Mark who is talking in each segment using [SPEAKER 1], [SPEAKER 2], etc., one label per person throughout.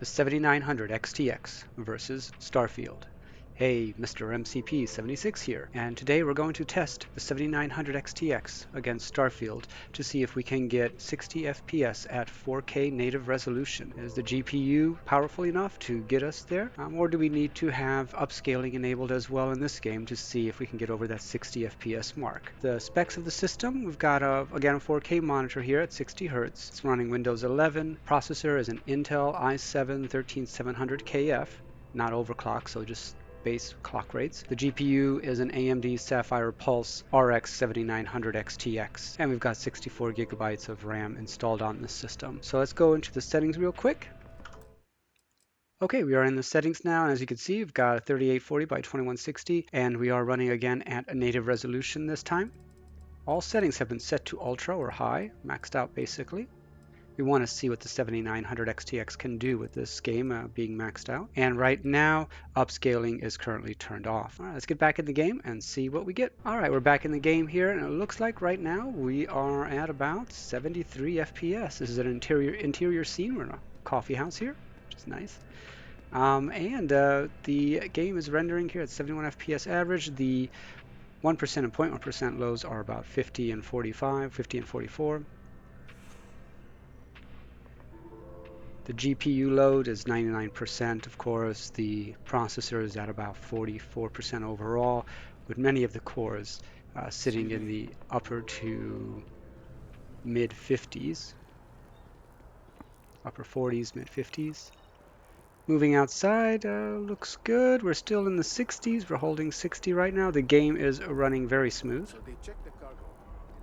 [SPEAKER 1] The 7900 XTX versus Starfield. Hey, Mr. MCP76 here, and today we're going to test the 7900 XTX against Starfield to see if we can get 60 FPS at 4K native resolution. Is the GPU powerful enough to get us there? Or do we need to have upscaling enabled as well in this game to see if we can get over that 60 FPS mark? The specs of the system, we've got again a 4K monitor here at 60 Hz. It's running Windows 11. Processor is an Intel i7-13700KF, not overclocked, so just base clock rates. The GPU is an AMD Sapphire Pulse RX 7900 XTX, and we've got 64 gigabytes of RAM installed on this system. So let's go into the settings real quick. Okay, we are in the settings now, and as you can see, we've got a 3840 by 2160, and we are running again at a native resolution this time. All settings have been set to ultra or high, maxed out basically. We want to see what the 7900 XTX can do with this game being maxed out. And right now, upscaling is currently turned off. All right, let's get back in the game and see what we get. All right, we're back in the game here, and it looks like right now we are at about 73 FPS. This is an interior scene. We're in a coffee house here, which is nice. The game is rendering here at 71 FPS average. The 1% and 0.1% lows are about 50 and 45, 50 and 44. The GPU load is 99%, of course. The processor is at about 44% overall, with many of the cores sitting in the upper to mid 50s, upper 40s, mid 50s. Moving outside looks good. We're still in the 60s. We're holding 60 right now. The game is running very smooth.
[SPEAKER 2] So they checked the cargo.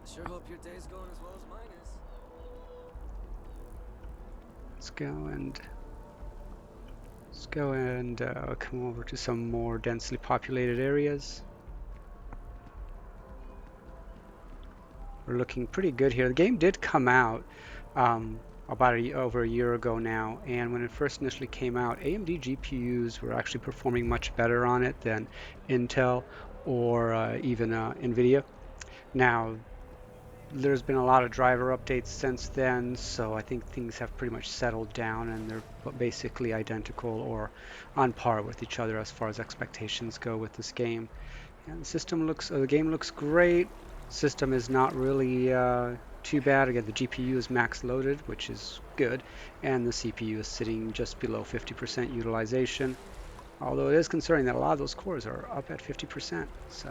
[SPEAKER 3] I sure hope your day's going as well as mine is.
[SPEAKER 1] Let's go and come over to some more densely populated areas. We're looking pretty good here. The game did come out about over a year ago now, and when it first initially came out, AMD GPUs were actually performing much better on it than Intel or even NVIDIA. Now, there's been a lot of driver updates since then, so I think things have pretty much settled down, and they're basically identical or on par with each other as far as expectations go with this game. And the game looks great. System is not really too bad. Again, the GPU is max loaded, which is good, and the CPU is sitting just below 50% utilization. Although it is concerning that a lot of those cores are up at 50%. So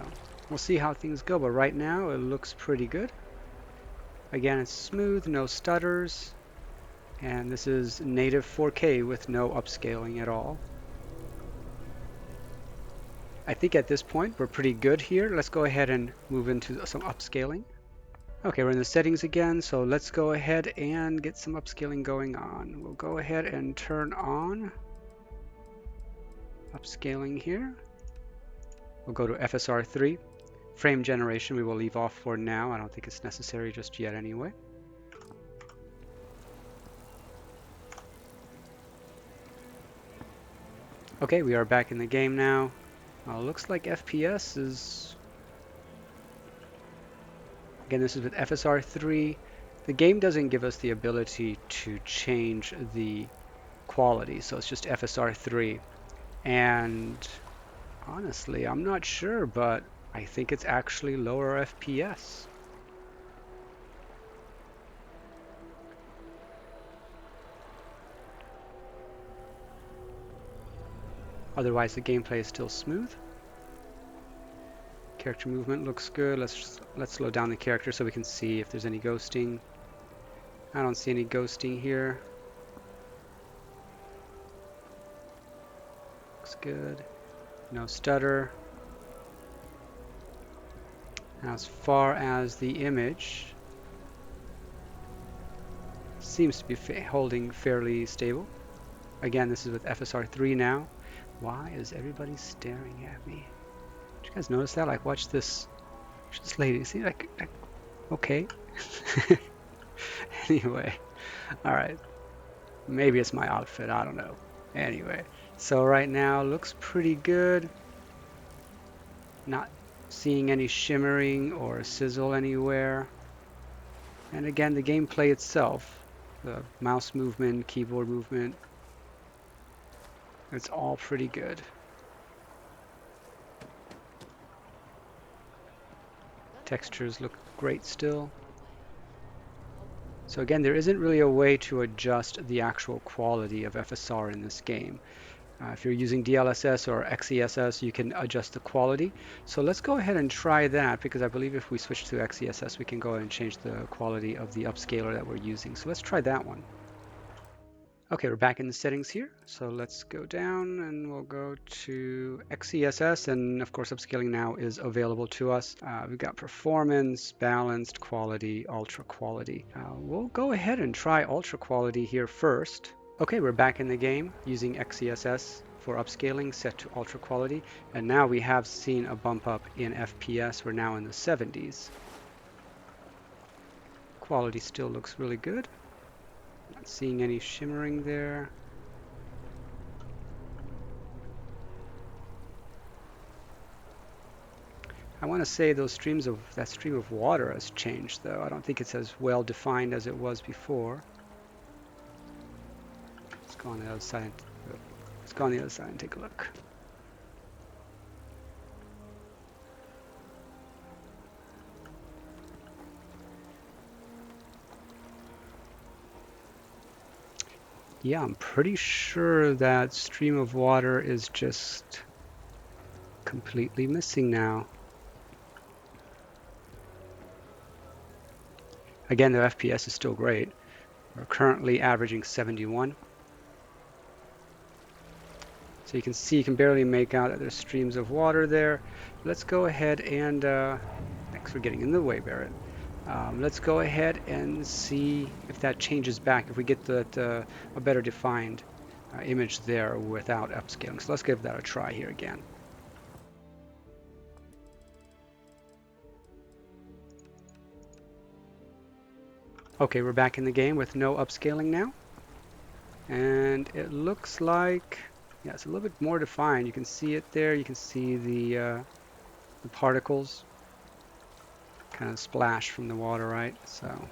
[SPEAKER 1] we'll see how things go, but right now it looks pretty good. Again, it's smooth, no stutters, and this is native 4K with no upscaling at all. I think at this point we're pretty good here. Let's go ahead and move into some upscaling. Okay, we're in the settings again, so let's go ahead and get some upscaling going on. We'll go ahead and turn on upscaling here. We'll go to FSR3. Frame generation we will leave off for now. I don't think it's necessary just yet anyway. Okay, we are back in the game now. Looks like FPS is... Again, this is with FSR3. The game doesn't give us the ability to change the quality, so it's just FSR3. And honestly, I'm not sure, but I think it's actually lower FPS. Otherwise, the gameplay is still smooth. Character movement looks good. Let's slow down the character so we can see if there's any ghosting. I don't see any ghosting here. Looks good. No stutter. As far as the image, seems to be holding fairly stable. Again, this is with FSR3 now. Why is everybody staring at me? Did you guys notice that? Like, watch this lady. See, like okay. Anyway, all right. Maybe it's my outfit. I don't know. Anyway, so right now looks pretty good. Not seeing any shimmering or sizzle anywhere. And again, the gameplay itself, the mouse movement, keyboard movement, It's all pretty good. Textures look great still. So again, there isn't really a way to adjust the actual quality of FSR in this game. If you're using DLSS or XeSS, you can adjust the quality. So let's go ahead and try that, because I believe if we switch to XeSS, we can go ahead and change the quality of the upscaler that we're using. So let's try that one. Okay, we're back in the settings here. So let's go down and we'll go to XeSS, and of course upscaling now is available to us. We've got performance, balanced, quality, ultra quality. We'll go ahead and try ultra quality here first. Okay, we're back in the game using XeSS for upscaling set to ultra quality, and now we have seen a bump up in FPS. We're now in the 70s. Quality still looks really good. Not seeing any shimmering there. I want to say that stream of water has changed, though. I don't think it's as well defined as it was before. Let's go on the other side. Let's go on the other side and take a look. Yeah, I'm pretty sure that stream of water is just completely missing now. Again, the FPS is still great. We're currently averaging 71. So you can see, you can barely make out that there's streams of water there. Let's go ahead and, thanks for getting in the way, Barrett. Let's go ahead and see if that changes back, if we get that a better defined image there without upscaling. So let's give that a try here again. Okay, we're back in the game with no upscaling now. And it looks like, yeah, it's a little bit more defined. You can see it there. You can see the particles kind of splash from the water, right? So,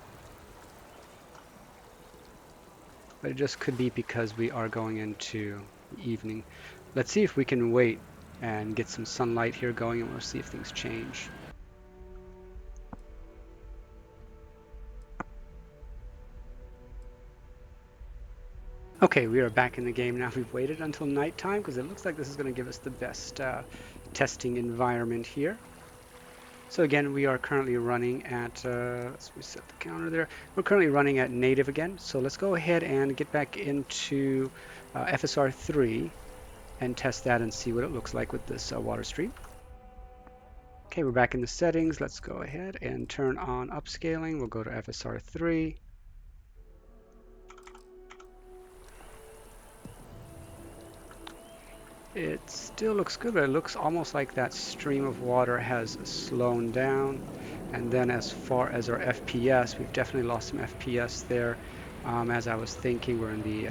[SPEAKER 1] but it just could be because we are going into the evening. Let's see if we can wait and get some sunlight here going, and we'll see if things change. Okay, we are back in the game now. We've waited until nighttime because it looks like this is going to give us the best testing environment here. So again, we are currently running at, let's reset the counter there. We're currently running at native again. So let's go ahead and get back into FSR3 and test that and see what it looks like with this water stream. Okay, we're back in the settings. Let's go ahead and turn on upscaling. We'll go to FSR3. It still looks good, but it looks almost like that stream of water has slowed down. And then as far as our FPS, we've definitely lost some FPS there. As I was thinking, we're in the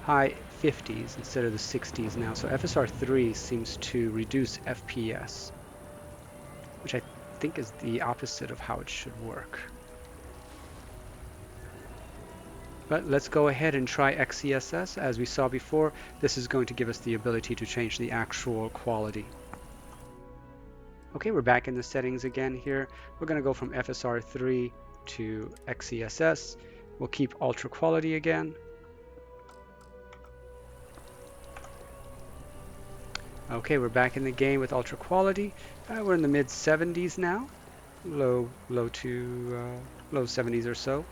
[SPEAKER 1] high 50s instead of the 60s now. So FSR3 seems to reduce FPS, which I think is the opposite of how it should work. But let's go ahead and try XeSS. As we saw before, this is going to give us the ability to change the actual quality. Okay, we're back in the settings again here. We're going to go from FSR3 to XeSS. We'll keep ultra quality again. Okay, we're back in the game with ultra quality. We're in the mid 70s now, low 70s or so.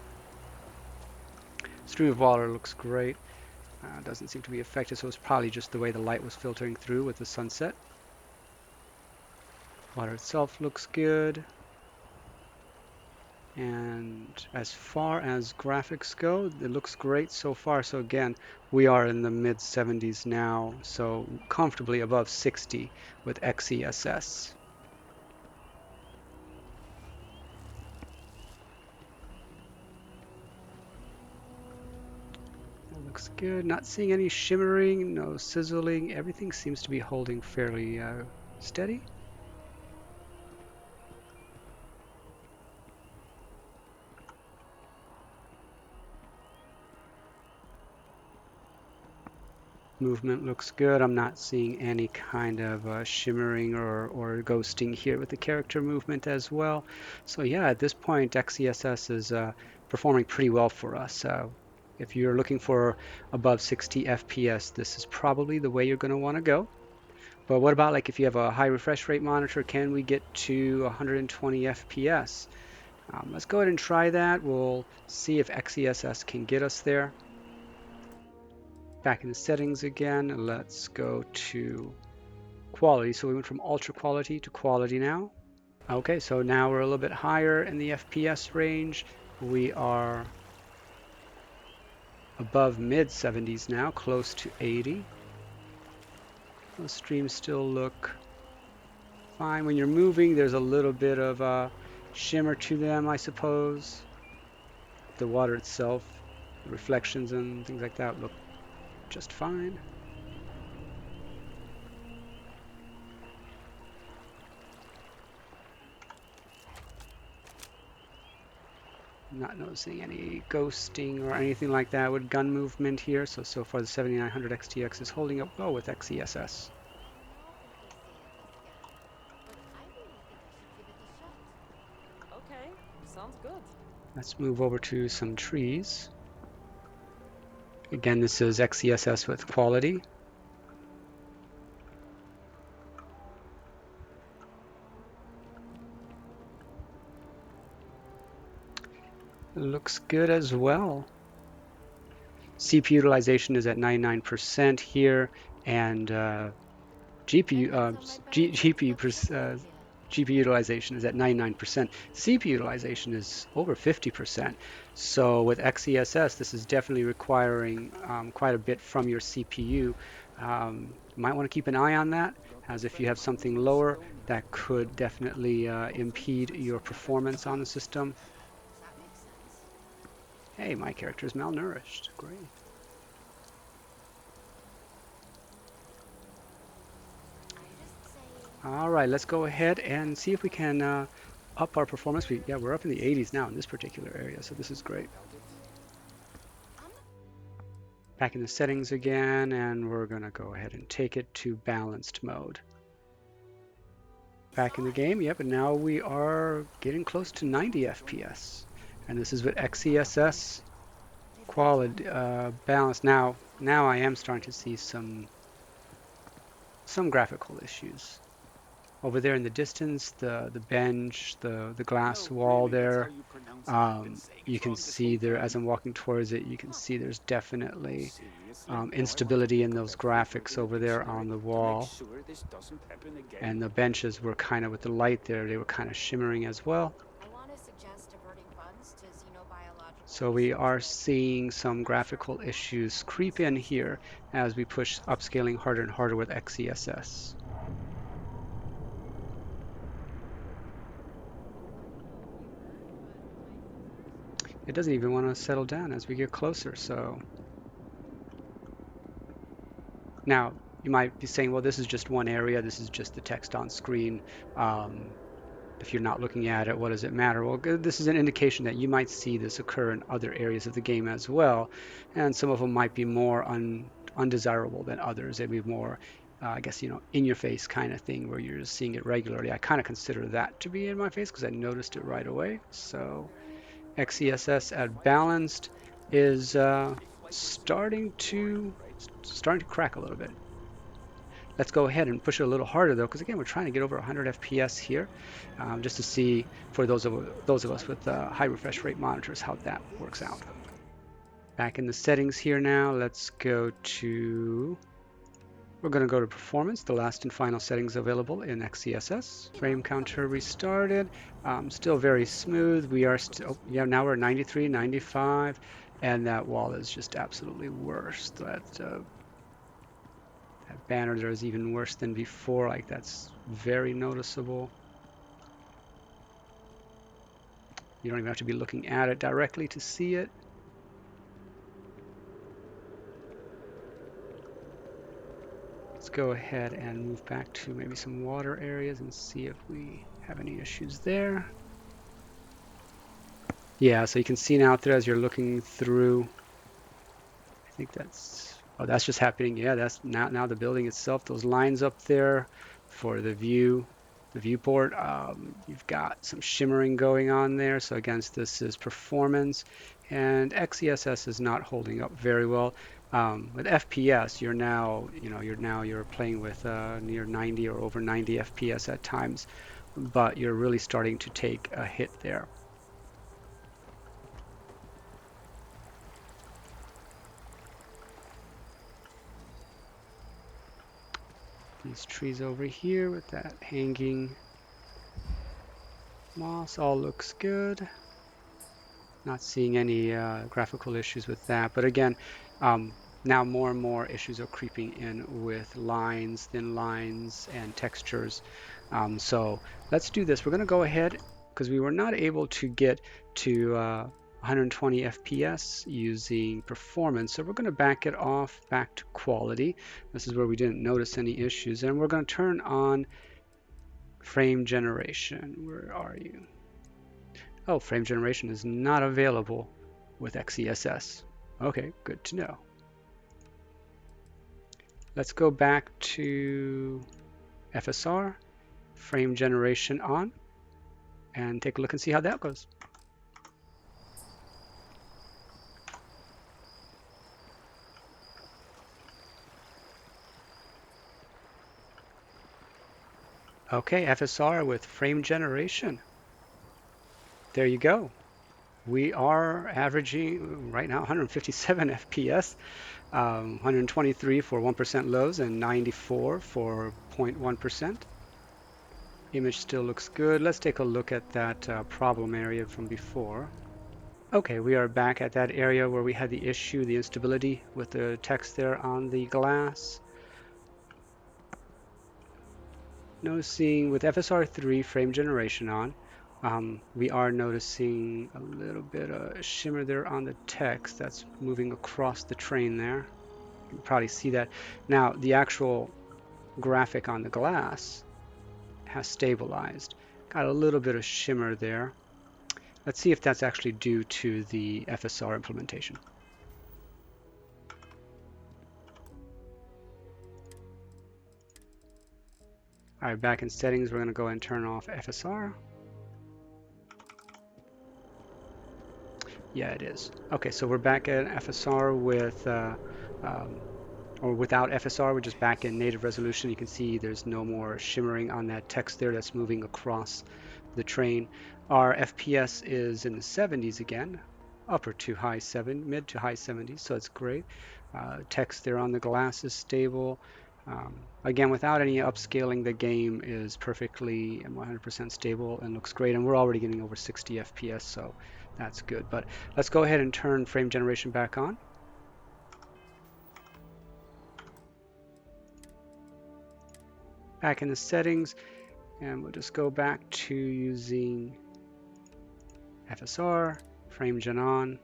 [SPEAKER 1] Stream of water looks great. Doesn't seem to be affected, so it's probably just the way the light was filtering through with the sunset. Water itself looks good. And as far as graphics go, it looks great so far. So again, we are in the mid 70s now, so comfortably above 60 with XeSS. It looks good. Not seeing any shimmering, no sizzling. Everything seems to be holding fairly steady. Movement looks good. I'm not seeing any kind of shimmering or ghosting here with the character movement as well. So yeah, at this point, XeSS is performing pretty well for us. If you're looking for above 60 FPS, this is probably the way you're going to want to go. But what about like if you have a high refresh rate monitor, can we get to 120 FPS? Let's go ahead and try that. We'll see if XeSS can get us there. Back in the settings again, let's go to quality. So we went from ultra quality to quality now. Okay, so now we're a little bit higher in the FPS range. We are above mid 70s now, close to 80. Those streams still look fine. When you're moving, there's a little bit of shimmer to them, I suppose. The water itself, the reflections and things like that look just fine. Not noticing any ghosting or anything like that with gun movement here. So far the 7900 XTX is holding up well with XeSS.
[SPEAKER 3] Okay, sounds good.
[SPEAKER 1] Let's move over to some trees. Again, this is XeSS with quality. It looks good as well. CPU utilization is at 99% here, and GPU utilization is at 99%. CPU utilization is over 50%. So with XeSS, this is definitely requiring quite a bit from your CPU. Might want to keep an eye on that, as if you have something lower, that could definitely impede your performance on the system. Hey, my character is malnourished. Great. All right, let's go ahead and see if we can up our performance. We're up in the 80s now in this particular area, so this is great. Back in the settings again, and we're going to go ahead and take it to balanced mode. Back in the game, yep, and now we are getting close to 90 FPS. And this is with XeSS quality balance. Now I am starting to see some graphical issues. Over there in the distance, the bench, the glass wall there, you can see there, as I'm walking towards it, you can see there's definitely instability in those graphics over there on the wall. And the benches were kind of, with the light there, they were kind of shimmering as well. So we are seeing some graphical issues creep in here as we push upscaling harder and harder with XeSS. It doesn't even want to settle down as we get closer, so. Now, you might be saying, well, this is just one area, this is just the text on screen. If you're not looking at it, what does it matter? Well, this is an indication that you might see this occur in other areas of the game as well, and some of them might be more undesirable than others. They'd be more, I guess, in your face kind of thing where you're just seeing it regularly. I kind of consider that to be in my face because I noticed it right away. So XeSS at balanced is starting to crack a little bit. Let's go ahead and push it a little harder though, because again, we're trying to get over 100 FPS here, just to see for those of us with high refresh rate monitors how that works out. Back in the settings here now, let's go to. We're going to go to performance, the last and final settings available in XeSS. Frame counter restarted. Still very smooth. We are still, now we're 93, 95, and that wall is just absolutely worse. That banner there is even worse than before. Like, that's very noticeable. You don't even have to be looking at it directly to see it. Let's go ahead and move back to maybe some water areas and see if we have any issues there. Yeah, so you can see now out there as you're looking through. I think that's Oh, that's just happening. Yeah, that's now the building itself. Those lines up there for the viewport. You've got some shimmering going on there. So again, this is performance, and XeSS is not holding up very well. With FPS, you're playing with near 90 or over 90 FPS at times, but you're really starting to take a hit there. These trees over here with that hanging moss all looks good. Not seeing any graphical issues with that. But again, now more and more issues are creeping in with lines, thin lines, and textures. So let's do this. We're going to go ahead because we were not able to get to 120 FPS using performance. So we're going to back it off back to quality. This is where we didn't notice any issues. And we're going to turn on frame generation. Where are you? Oh, frame generation is not available with XeSS. Okay, good to know. Let's go back to FSR, frame generation on, and take a look and see how that goes. Okay, FSR with frame generation. There you go. We are averaging right now 157 FPS, 123 for 1% lows and 94 for 0.1%. Image still looks good. Let's take a look at that problem area from before. Okay, we are back at that area where we had the issue, the instability with the text there on the glass. Noticing with FSR3 frame generation on, we are noticing a little bit of shimmer there on the text that's moving across the train there. You can probably see that. Now, the actual graphic on the glass has stabilized. Got a little bit of shimmer there. Let's see if that's actually due to the FSR implementation. All right, back in settings, we're going to go and turn off FSR. Yeah, it is. Okay, so we're back at FSR with, or without FSR, we're just back in native resolution. You can see there's no more shimmering on that text there that's moving across the train. Our FPS is in the 70s again, mid to high 70s, so it's great. Text there on the glass is stable. Again, without any upscaling, the game is perfectly and 100% stable and looks great. And we're already getting over 60 FPS, so that's good. But let's go ahead and turn frame generation back on. Back in the settings, and we'll just go back to using FSR, frame gen on.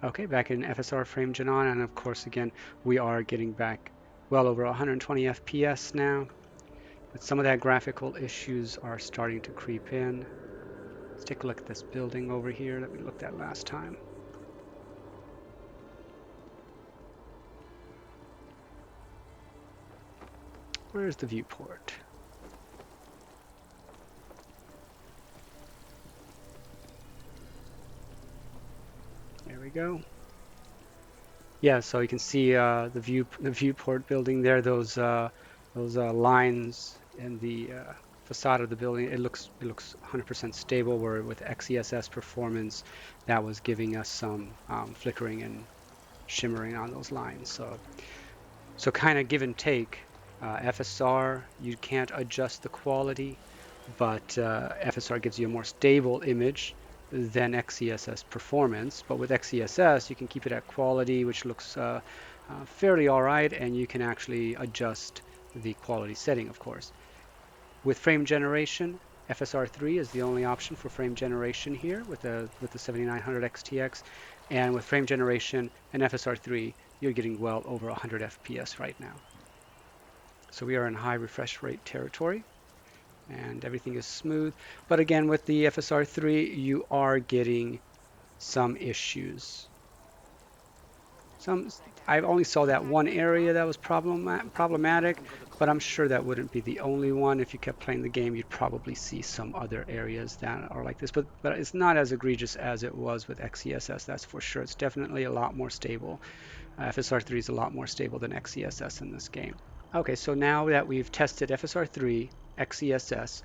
[SPEAKER 1] Okay, back in FSR frame gen on, and of course, again, we are getting back well over 120 FPS now. But some of that graphical issues are starting to creep in. Let's take a look at this building over here that we looked at last time. Where's the viewport? There we go. Yeah, so you can see the viewport building there. Those lines in the facade of the building. It looks 100% stable. Where with XeSS performance, that was giving us some flickering and shimmering on those lines. So kind of give and take. FSR, you can't adjust the quality, but FSR gives you a more stable image than XeSS performance. But with XeSS, you can keep it at quality, which looks fairly all right, and you can actually adjust the quality setting, of course. With frame generation, FSR3 is the only option for frame generation here with the 7900 XTX, and with frame generation and FSR3, you're getting well over 100 FPS right now. So we are in high refresh rate territory, and everything is smooth. But again, with the FSR3, you are getting some issues. I only saw that one area that was problematic, but I'm sure that wouldn't be the only one. If you kept playing the game, you'd probably see some other areas that are like this, but it's not as egregious as it was with XeSS, that's for sure. It's definitely a lot more stable. FSR3 is a lot more stable than XeSS in this game. Okay, so now that we've tested FSR3, XeSS,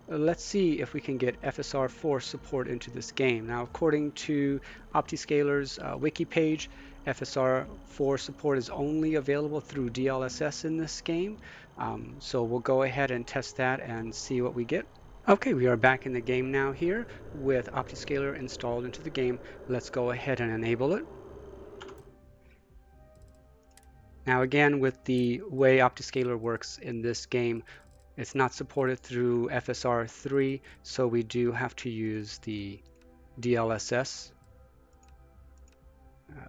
[SPEAKER 1] let's see if we can get FSR4 support into this game. Now, according to OptiScaler's wiki page, FSR4 support is only available through DLSS in this game. So we'll go ahead and test that and see what we get. Okay, we are back in the game now here with OptiScaler installed into the game. Let's go ahead and enable it. Now again, with the way OptiScaler works in this game, it's not supported through FSR3, so we do have to use the DLSS.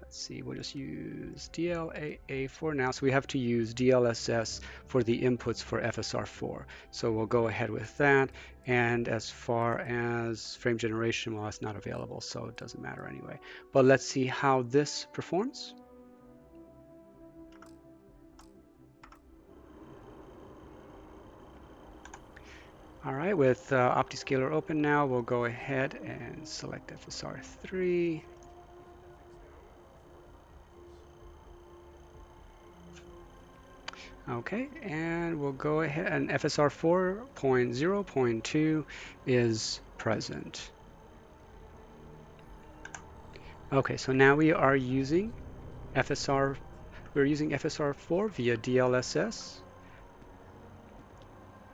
[SPEAKER 1] Let's see, we'll just use DLAA for now. So we have to use DLSS for the inputs for FSR4. So we'll go ahead with that. And as far as frame generation, well, it's not available, so it doesn't matter anyway. But let's see how this performs. All right, with OptiScaler open now, we'll go ahead and select FSR3. Okay, and we'll go ahead, and FSR 4.0.2 is present. Okay, so now we are using we're using FSR4 via DLSS.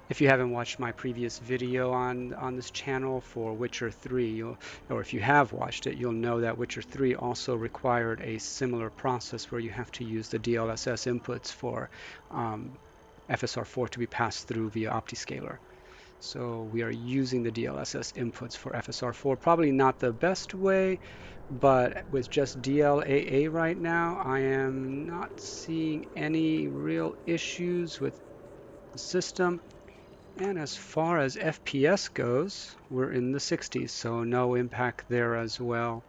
[SPEAKER 1] If you haven't watched my previous video on this channel for Witcher 3, or if you have watched it, you'll know that Witcher 3 also required a similar process where you have to use the DLSS inputs for FSR4 to be passed through via OptiScaler. So we are using the DLSS inputs for FSR4. Probably not the best way, but with just DLAA right now, I am not seeing any real issues with the system. And as far as FPS goes, we're in the 60s, so no impact there as well.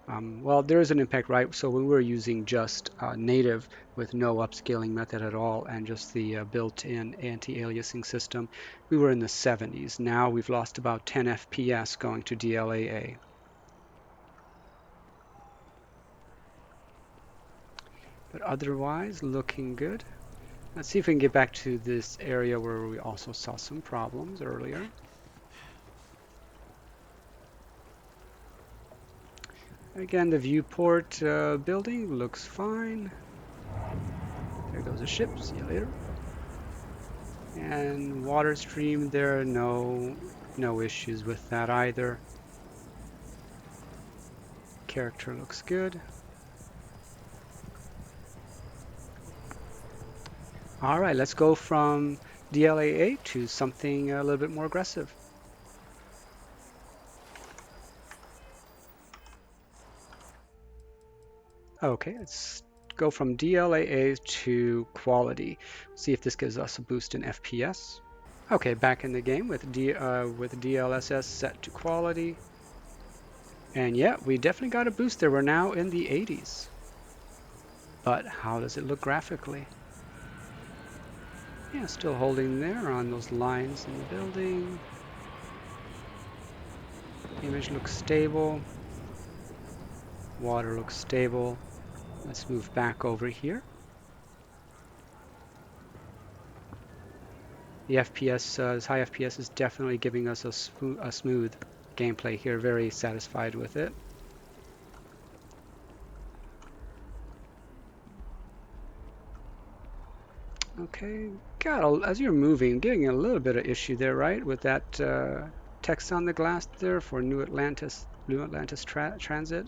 [SPEAKER 1] Well, there is an impact, right? So when we're using just native with no upscaling method at all and just the built-in anti-aliasing system, we were in the 70s. Now we've lost about 10 FPS going to DLAA. But otherwise, looking good. Let's see if we can get back to this area where we also saw some problems earlier. Again, the viewport building looks fine. There goes a ship. See you later. And water stream, there are no issues with that either. Character looks good. All right, let's go from DLAA to something a little bit more aggressive. Okay, let's go from DLAA to quality. See if this gives us a boost in FPS. Okay, back in the game with DLSS set to quality. And yeah, we definitely got a boost there. We're now in the 80s. But how does it look graphically? Yeah, still holding there on those lines in the building. Image looks stable. Water looks stable. Let's move back over here. The FPS, this high FPS is definitely giving us a smooth gameplay here. Very satisfied with it. Okay, as you're moving, getting a little bit of issue there, right? With that text on the glass there for New Atlantis Transit.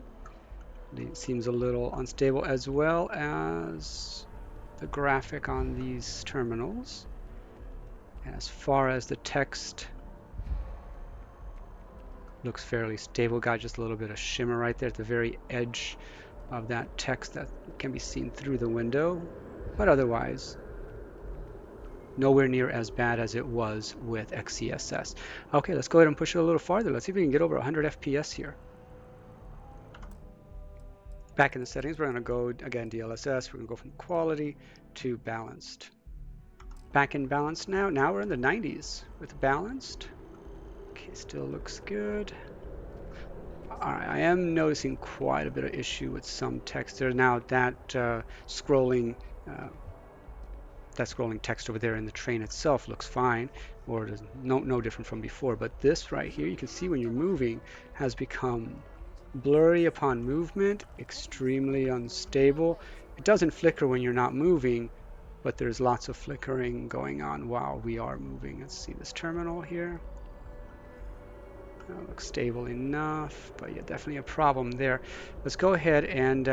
[SPEAKER 1] It seems a little unstable, as well as the graphic on these terminals. As far as the text, looks fairly stable. Got just a little bit of shimmer right there at the very edge of that text that can be seen through the window, but otherwise nowhere near as bad as it was with XeSS. Okay, let's go ahead and push it a little farther. Let's see if we can get over 100 FPS here. Back in the settings, we're going to go, again, DLSS. We're going to go from quality to balanced. Back in balanced now. Now we're in the 90s with balanced. Okay, still looks good. All right, I am noticing quite a bit of issue with some text there. Now that scrolling uh, text over there in the train itself looks fine, or is no different from before. But this right here, you can see when you're moving, has become blurry upon movement, extremely unstable. It doesn't flicker when you're not moving, but there's lots of flickering going on while we are moving. Let's see this terminal here. That looks stable enough, but yeah, definitely a problem there. Let's go ahead and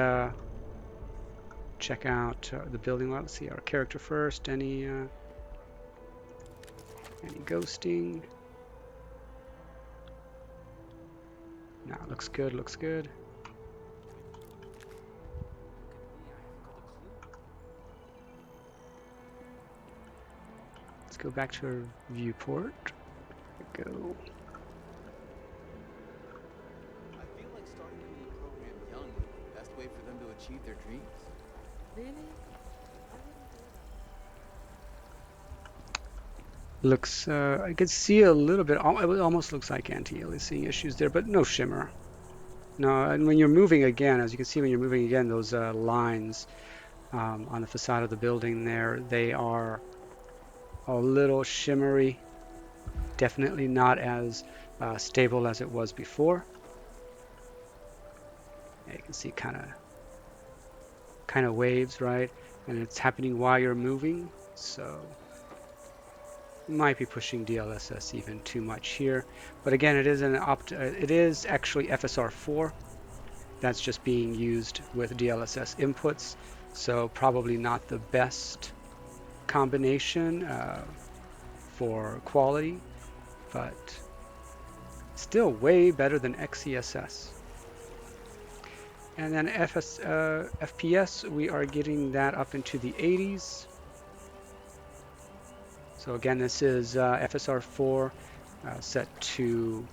[SPEAKER 1] check out the building. Let's see our character first. Any ghosting? No, looks good. Looks good. Let's go back to our viewport. There we go.
[SPEAKER 2] I feel like starting a new program young is the best way for them to achieve their dreams.
[SPEAKER 3] Really? I wouldn't do that.
[SPEAKER 1] Looks, I could see a little bit, it almost looks like anti-aliasing issues there, but no shimmer. No, and when you're moving again, as you can see when you're moving again, those lines on the facade of the building there, they are a little shimmery. Definitely not as stable as it was before. Yeah, you can see kind of waves, right? And it's happening while you're moving, so you might be pushing DLSS even too much here. But again, it is actually FSR4. That's just being used with DLSS inputs, so probably not the best combination for quality, but still way better than XeSS. And then FPS, we are getting that up into the 80s. So again, this is FSR4 set to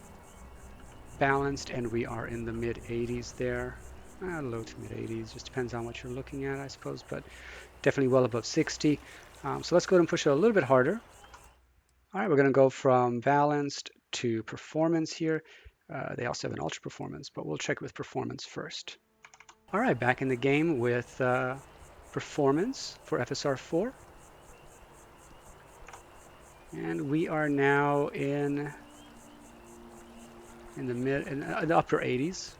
[SPEAKER 1] balanced, and we are in the mid 80s there. Low to mid 80s, just depends on what you're looking at, I suppose, but definitely well above 60. So let's go ahead and push it a little bit harder. All right, we're going to go from balanced to performance here. They also have an ultra performance, but we'll check with performance first. All right, back in the game with performance for FSR4. And we are now in the upper 80s.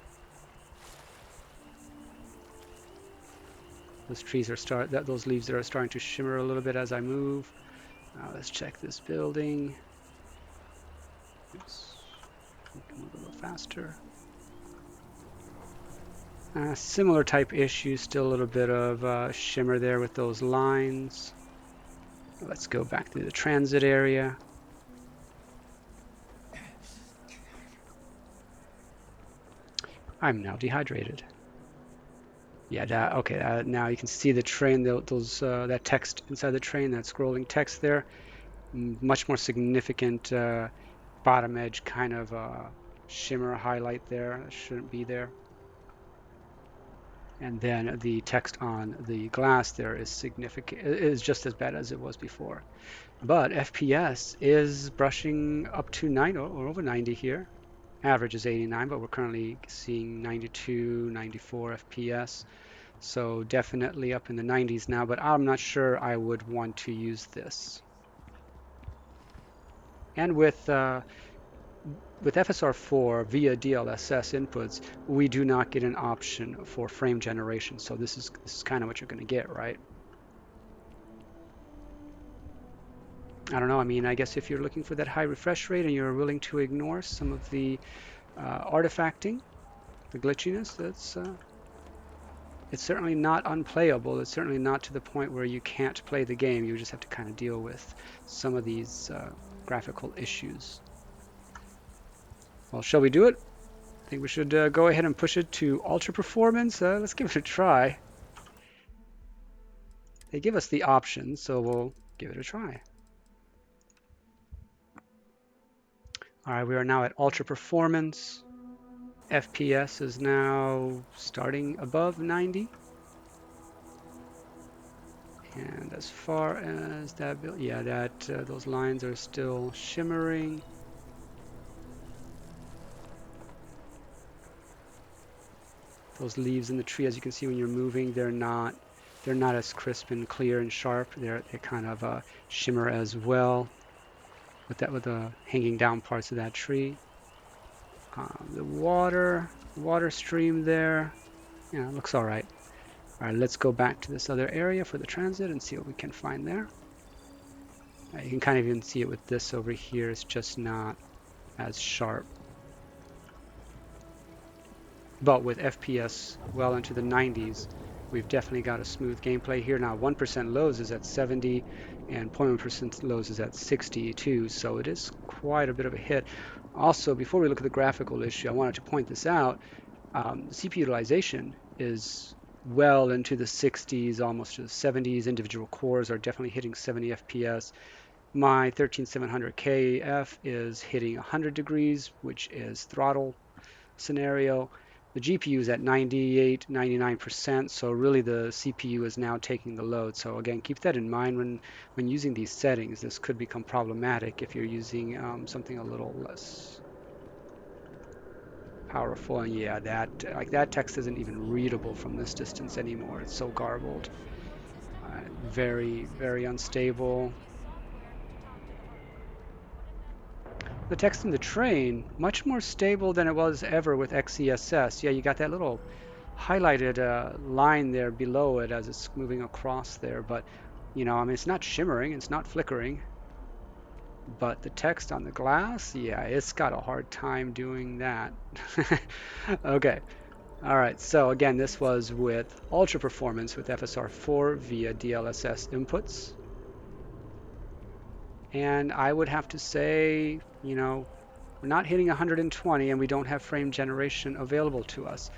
[SPEAKER 1] Those leaves are starting to shimmer a little bit as I move. Let's check this building. Oops. We can move a little faster. Similar type issues, still a little bit of shimmer there with those lines. Let's go back to the transit area. I'm now dehydrated. Yeah, okay, now you can see the train, that text inside the train, that scrolling text there. Much more significant bottom edge kind of shimmer highlight there. That shouldn't be there. And then the text on the glass there is significant, is just as bad as it was before. But FPS is brushing up to 90 or over 90 here. Average is 89, but we're currently seeing 92, 94 FPS. So definitely up in the 90s now, but I'm not sure I would want to use this. And with FSR4 via DLSS inputs, we do not get an option for frame generation. So this is kind of what you're going to get, right? I don't know. I mean, I guess if you're looking for that high refresh rate and you're willing to ignore some of the artifacting, the glitchiness, it's certainly not unplayable. It's certainly not to the point where you can't play the game. You just have to kind of deal with some of these graphical issues. Well, shall we do it? I think we should go ahead and push it to ultra performance. Let's give it a try. They give us the option, so we'll give it a try. All right, we are now at ultra performance. FPS is now starting above 90. And as far as that build, yeah, those lines are still shimmering. Those leaves in the tree, as you can see when you're moving, they're not as crisp and clear and sharp. They kind of shimmer as well with the hanging down parts of that tree. The water stream there, yeah, it looks all right. All right, let's go back to this other area for the transit and see what we can find there. You can kind of even see it with this over here. It's just not as sharp. But with FPS well into the 90s, we've definitely got a smooth gameplay here. Now 1% lows is at 70 and 0.1% lows is at 62, so it is quite a bit of a hit. Also, before we look at the graphical issue, I wanted to point this out. CPU utilization is well into the 60s, almost to the 70s. Individual cores are definitely hitting 70 FPS. My 13700KF is hitting 100 degrees, which is throttle scenario. The GPU is at 98, 99%, so really the CPU is now taking the load. So again, keep that in mind when using these settings. This could become problematic if you're using something a little less powerful. And yeah, that text isn't even readable from this distance anymore. It's so garbled. Very, very unstable. The text in the train, much more stable than it was ever with XeSS. Yeah, you got that little highlighted line there below it as it's moving across there. But, I mean, it's not shimmering, it's not flickering. But the text on the glass, yeah, it's got a hard time doing that. Okay. All right, so again, this was with ultra performance with FSR4 via DLSS inputs. And I would have to say, we're not hitting 120 and we don't have frame generation available to us.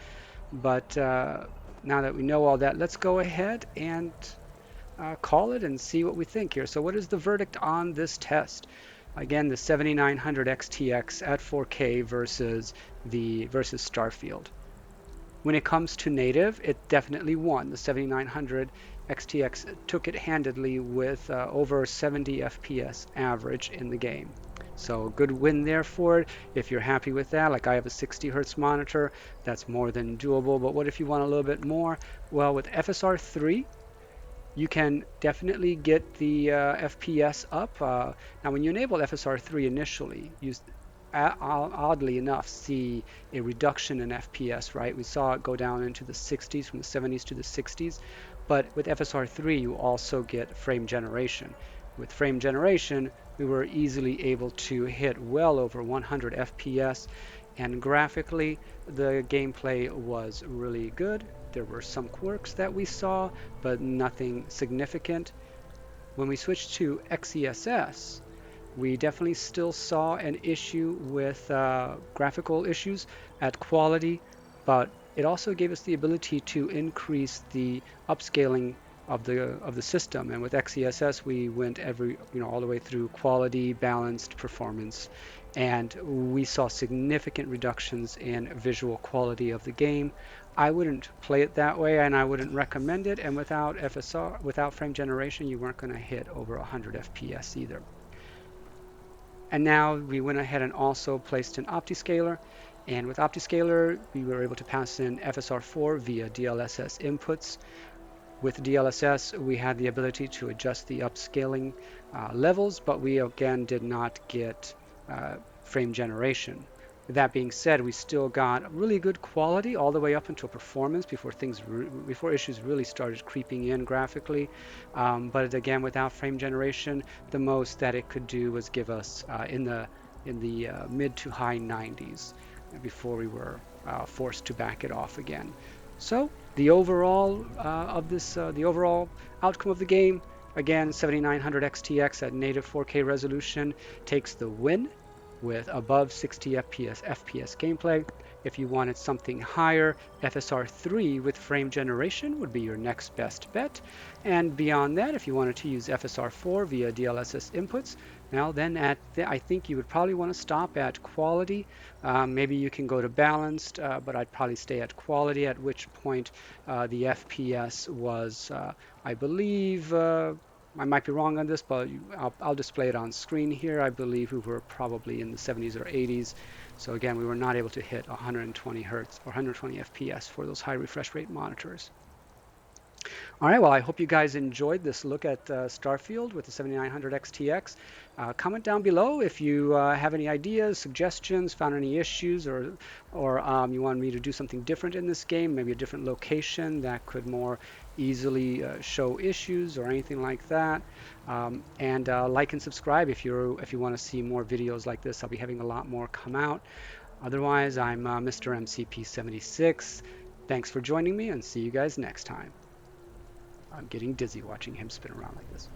[SPEAKER 1] But now that we know all that, let's go ahead and call it and see what we think here. So what is the verdict on this test? Again, the 7900 XTX at 4K versus Starfield. When it comes to native, it definitely won. The 7900 XTX took it handedly with over 70 FPS average in the game. So good win there for it. If you're happy with that, like I have a 60 Hertz monitor, that's more than doable. But what if you want a little bit more? Well, with FSR3, you can definitely get the FPS up. Now, when you enable FSR3 initially, you oddly enough see a reduction in FPS, right? We saw it go down into the 60s, from the 70s to the 60s. But with FSR3, you also get frame generation. With frame generation, we were easily able to hit well over 100 FPS. And graphically, the gameplay was really good. There were some quirks that we saw, but nothing significant. When we switched to XeSS, we definitely still saw an issue with graphical issues at quality, but it also gave us the ability to increase the upscaling of the system. And with XeSS, we went all the way through quality, balanced performance, and we saw significant reductions in visual quality of the game. I wouldn't play it that way, and I wouldn't recommend it. And without frame generation, you weren't going to hit over 100 FPS either. And now we went ahead and also placed an OptiScaler. And with OptiScaler, we were able to pass in FSR4 via DLSS inputs. With DLSS, we had the ability to adjust the upscaling levels, but we again did not get frame generation. With that being said, we still got really good quality all the way up until performance before issues really started creeping in graphically. But again, without frame generation, the most that it could do was give us in the mid to high 90s before we were forced to back it off again. So the overall the overall outcome of the game, again, 7900 XTX at native 4K resolution takes the win with above 60 FPS gameplay. If you wanted something higher, FSR3 with frame generation would be your next best bet. And beyond that, if you wanted to use FSR4 via DLSS inputs, now then I think you would probably want to stop at quality. Maybe you can go to balanced, but I'd probably stay at quality, at which point the FPS was, I believe, I might be wrong on this, but I'll display it on screen here. I believe we were probably in the 70s or 80s. So again, we were not able to hit 120 hertz or 120 FPS for those high refresh rate monitors. All right, well, I hope you guys enjoyed this look at Starfield with the 7900 XTX. Comment down below if you have any ideas, suggestions, found any issues, or you want me to do something different in this game, maybe a different location that could more easily show issues or anything like that. And like and subscribe if you want to see more videos like this. I'll be having a lot more come out. Otherwise, I'm Mr. MCP76. Thanks for joining me, and see you guys next time. I'm getting dizzy watching him spin around like this.